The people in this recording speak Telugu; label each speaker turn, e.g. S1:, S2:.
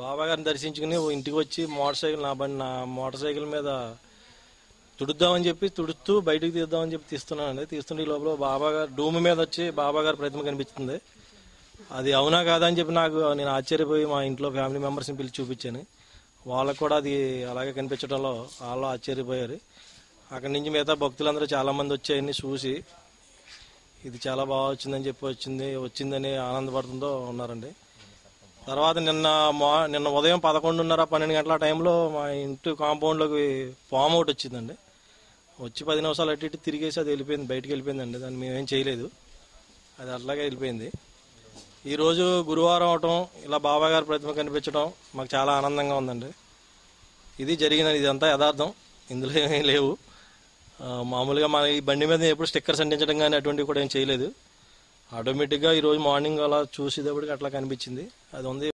S1: బాబా గారిని దర్శించుకుని ఇంటికి వచ్చి నా మోటార్ సైకిల్ మీద తుడుద్దామని చెప్పి తుడుస్తూ బయటకు తీద్దామని చెప్పి తీస్తున్నానండి. తీస్తుంటే ఈ లోపల బాబా గారు డూమ్ మీద వచ్చి బాబా గారి ప్రతిమ కనిపిస్తుంది. అది అవునా కాదా అని చెప్పి నేను ఆశ్చర్యపోయి మా ఇంట్లో ఫ్యామిలీ మెంబర్స్ని పిలిచి చూపించాను. వాళ్ళకు కూడా అది అలాగే కనిపించడంలో వాళ్ళు ఆశ్చర్యపోయారు. అక్కడి నుంచి మిగతా భక్తులందరూ చాలామంది వచ్చి అవన్నీ చూసి ఇది చాలా బాగా వచ్చిందని చెప్పి వచ్చిందని ఆనందపడుతుందో ఉన్నారండి. తర్వాత నిన్న ఉదయం 11:30-12 గంటల టైంలో మా ఇంటి కాంపౌండ్లోకి పాము ఒకటి వచ్చిందండి. వచ్చి 10 నిమిషాలు అటు ఇటు తిరిగేసి అది వెళ్ళిపోయింది, బయటికి వెళ్ళిపోయిందండి. దాన్ని మేమేం చేయలేదు, అది అట్లాగే వెళ్ళిపోయింది. ఈరోజు గురువారం అవటం, ఇలా బాబా గారి ప్రతిమ కనిపించడం మాకు చాలా ఆనందంగా ఉందండి. ఇది జరిగిందని, ఇదంతా యథార్థం, ఇందులో ఏమీ లేవు. మామూలుగా మన ఈ బండి మీద ఎప్పుడు స్టిక్కర్స్ అంటించడం కానీ అటువంటివి కూడా ఏం చేయలేదు. ఆటోమేటిక్గా ఈరోజు మార్నింగ్ అలా చూసేటప్పటికి అట్లా కనిపించింది. అది ఉంది.